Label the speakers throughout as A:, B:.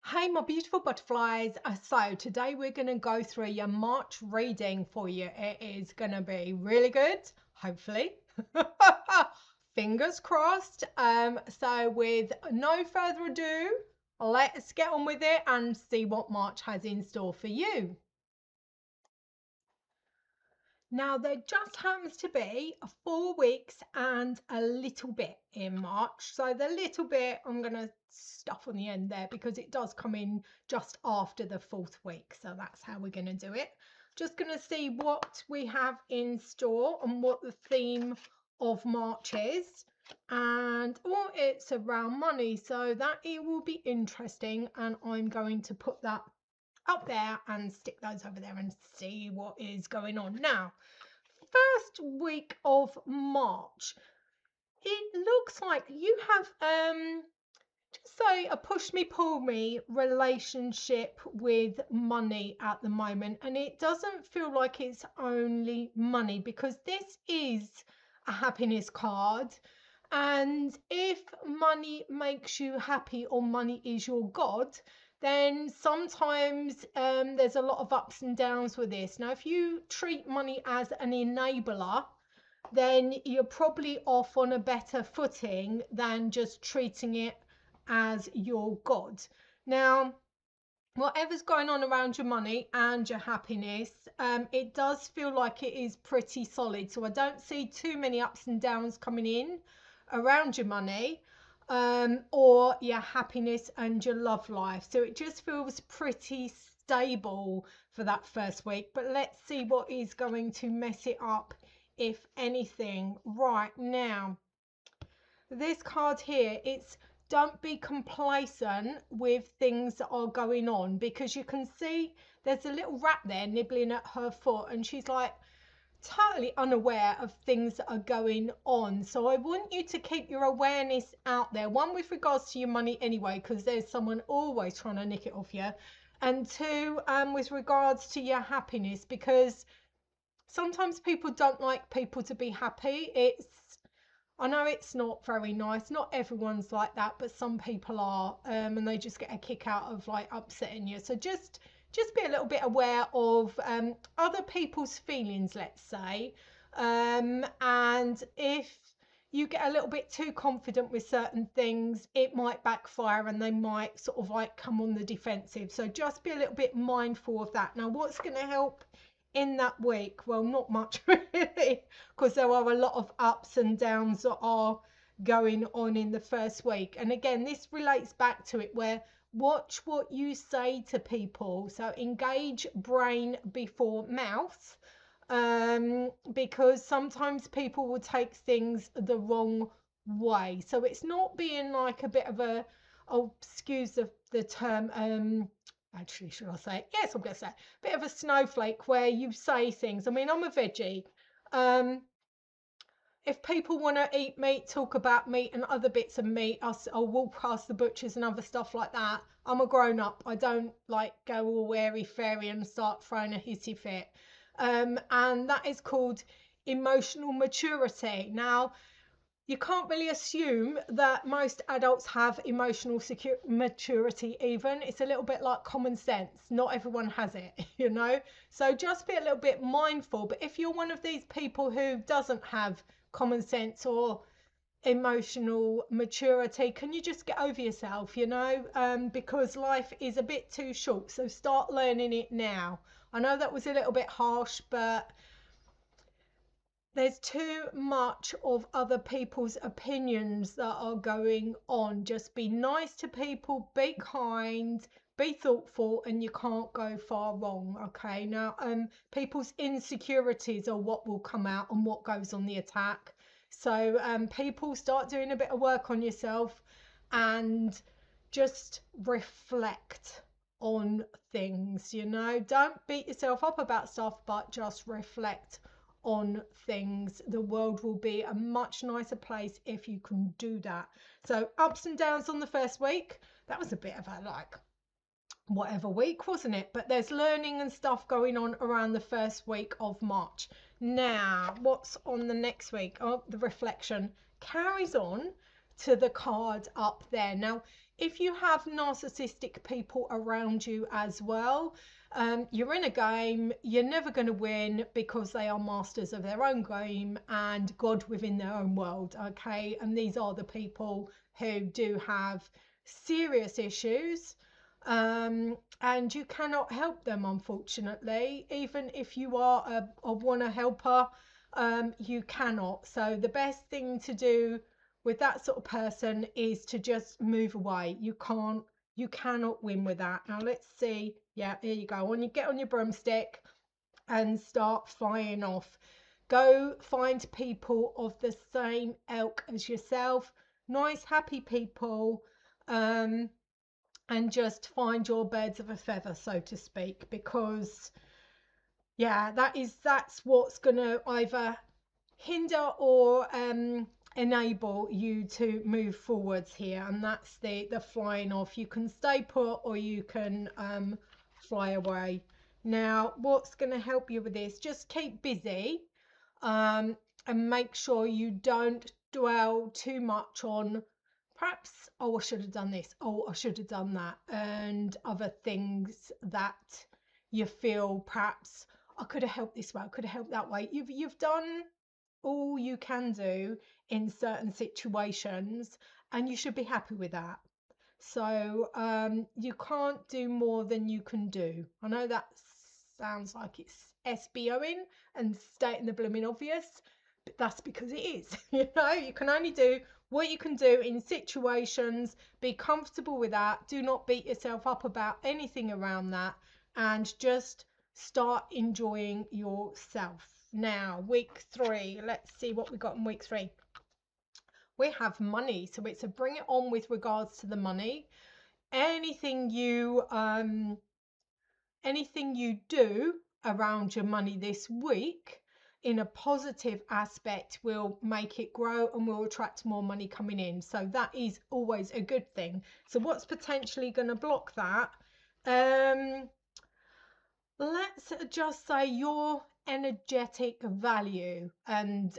A: Hey, my beautiful butterflies. So today we're going to go through your March reading for you. It is going to be really good, hopefully. Fingers crossed. So with no further ado, let's get on with it and see what March has in store for you. Now, there just happens to be 4 weeks and a little bit in March. So the little bit I'm going to stuff on the end there because it does come in just after the 4th week. So that's how we're going to do it. Just going to see what we have in store and what the theme of March is. And it's around money. So that it will be interesting. And I'm going to put that up there and stick those over there and see what is going on. Now, first week of March, it looks like you have just say a push me pull me relationship with money at the moment, and it doesn't feel like it's only money because this is a happiness card. And if money makes you happy or money is your God, then sometimes there's a lot of ups and downs with this. Now, if you treat money as an enabler, then you're probably off on a better footing than just treating it as your God. Now, whatever's going on around your money and your happiness, it does feel like it is pretty solid. So I don't see too many ups and downs coming in around your money or your happiness and your love life. So it just feels pretty stable for that first week. But let's see what is going to mess it up, if anything. Right now, this card here, it's don't be complacent with things that are going on, because you can see there's a little rat there nibbling at her foot and she's like totally unaware of things that are going on. So I want you to keep your awareness out there, one with regards to your money anyway, because there's someone always trying to nick it off you, and two, with regards to your happiness, because sometimes people don't like people to be happy. I know it's not very nice. Not everyone's like that, but some people are, and they just get a kick out of like upsetting you. So just be a little bit aware of other people's feelings, let's say. And if you get a little bit too confident with certain things, it might backfire and they might sort of like come on the defensive. So just be a little bit mindful of that. Now, what's going to help in that week? Well, not much really, because there are a lot of ups and downs that are going on in the first week. And again, this relates back to it, where watch what you say to people. So engage brain before mouth, because sometimes people will take things the wrong way. So it's not being like a bit of a, oh, excuse the term, actually, should I say it? Yes, I'm going to say it. Bit of a snowflake, where you say things. I mean, I'm a veggie. If people want to eat meat, talk about meat and other bits of meat, I'll walk past the butchers and other stuff like that. I'm a grown up. I don't like go all airy fairy and start throwing a hissy fit. And that is called emotional maturity. Now, you can't really assume that most adults have emotional maturity even. It's a little bit like common sense. Not everyone has it, you know? So just be a little bit mindful. But if you're one of these people who doesn't have common sense or emotional maturity, can you just get over yourself, you know? Because life is a bit too short. So start learning it now. I know that was a little bit harsh, but there's too much of other people's opinions that are going on. Just be nice to people, be kind, be thoughtful, and you can't go far wrong. Okay, now people's insecurities are what will come out and what goes on the attack. So people, start doing a bit of work on yourself and just reflect on things, you know. Don't beat yourself up about stuff, but just reflect on things. The world will be a much nicer place if you can do that. So ups and downs on the first week. That was a bit of a like whatever week, wasn't it? But there's learning and stuff going on around the first week of March. Now, what's on the next week? Oh, the reflection carries on to the card up there. Now, if you have narcissistic people around you as well, you're in a game, you're never going to win because they are masters of their own game and God within their own world, okay? And these are the people who do have serious issues, and you cannot help them, unfortunately. Even if you are a wanna helper, you cannot. So the best thing to do with that sort of person is to just move away. You cannot win with that. Now let's see. Yeah, here you go. When you get on your broomstick and start flying off, go find people of the same ilk as yourself, nice, happy people, and just find your birds of a feather, so to speak, because yeah, that's what's gonna either hinder or enable you to move forwards here, and that's the flying off. You can stay put or you can fly away. Now what's going to help you with this, just keep busy, and make sure you don't dwell too much on perhaps, oh, I should have done this, oh, I should have done that, and other things that you feel perhaps I could have helped this way, I could have helped that way. You've done all you can do in certain situations, and you should be happy with that. So you can't do more than you can do. I know that sounds like it's SBOing and stating the blooming obvious, but that's because it is. You know, you can only do what you can do in situations. Be comfortable with that. Do not beat yourself up about anything around that, and just start enjoying yourself. Now, week 3, let's see what we got in week 3. We have money, so it's a bring it on with regards to the money. Anything you do around your money this week in a positive aspect will make it grow and will attract more money coming in. So that is always a good thing. So what's potentially going to block that? Let's just say your energetic value and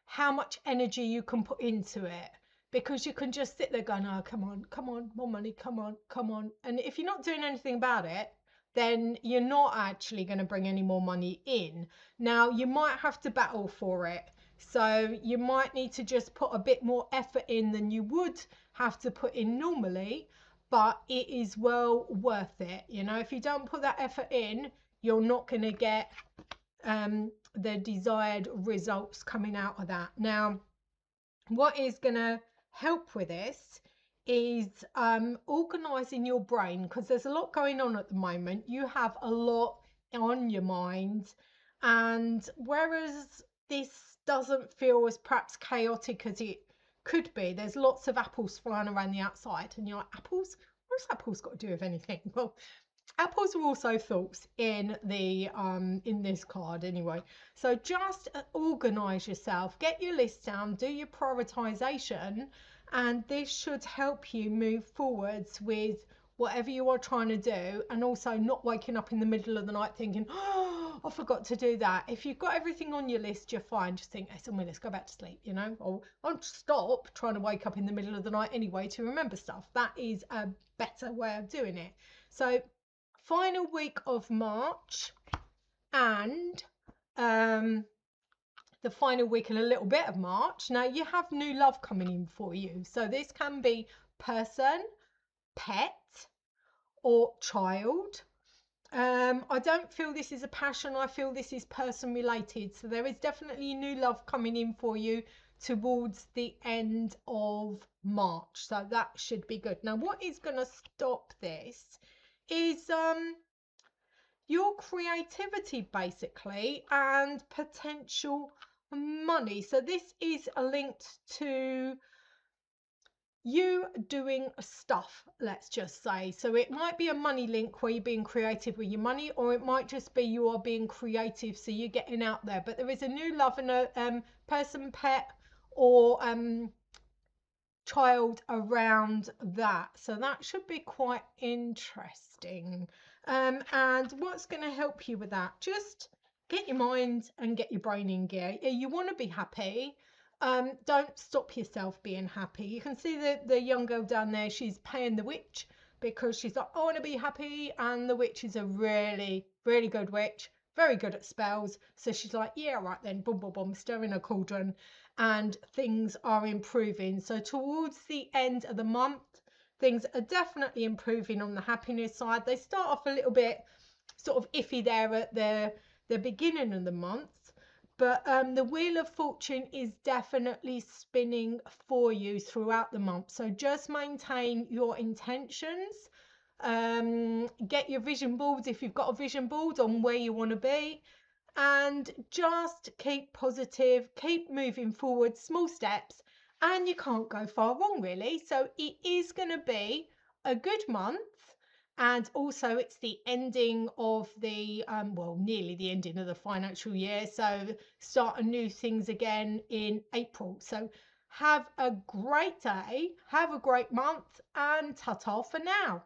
A: how much energy you can put into it, because you can just sit there going, oh, come on, more money, come on. And if you're not doing anything about it, then you're not actually going to bring any more money in. Now, you might have to battle for it. So you might need to just put a bit more effort in than you would have to put in normally, but it is well worth it. You know, if you don't put that effort in, you're not going to get the desired results coming out of that. Now, what is going to help with this is organizing your brain, because there's a lot going on at the moment. You have a lot on your mind, and whereas this doesn't feel as perhaps chaotic as it could be, there's lots of apples flying around the outside, and you're like, apples? What's apples got to do with anything? Well, apples are also thoughts in this card anyway. So just organize yourself, get your list down, do your prioritization, and this should help you move forwards with whatever you are trying to do, and also not waking up in the middle of the night thinking, oh, I forgot to do that. If you've got everything on your list, you're fine. Just think, hey, somewhere, let's go back to sleep, you know, or I'll stop trying to wake up in the middle of the night anyway to remember stuff. That is a better way of doing it. So final week of March and the final week and a little bit of March. Now you have new love coming in for you. So this can be person, pet, or child. I don't feel this is a passion. I feel this is person related. So there is definitely new love coming in for you towards the end of March. So that should be good. Now, what is going to stop this is your creativity basically, and potential money. So this is linked to you doing stuff, let's just say. So it might be a money link where you're being creative with your money, or it might just be you are being creative, so you're getting out there. But there is a new love and a person, pet, or child around that. So that should be quite interesting. And what's going to help you with that? Just get your mind and get your brain in gear. You want to be happy. Don't stop yourself being happy. You can see the young girl down there, she's paying the witch because she's like, I want to be happy. And the witch is a really, really good witch, very good at spells. So she's like, yeah, right then, boom, boom, boom, stir in a cauldron, and things are improving. So towards the end of the month, things are definitely improving on the happiness side. They start off a little bit sort of iffy there at the beginning of the month, but the wheel of fortune is definitely spinning for you throughout the month. So just maintain your intentions. Get your vision boards if you've got a vision board on where you want to be, and just keep positive, keep moving forward, small steps, and you can't go far wrong really. So it is going to be a good month. And also it's the ending of the well, nearly the ending of the financial year, so starting new things again in April. So have a great day, have a great month, and ta-ta for now.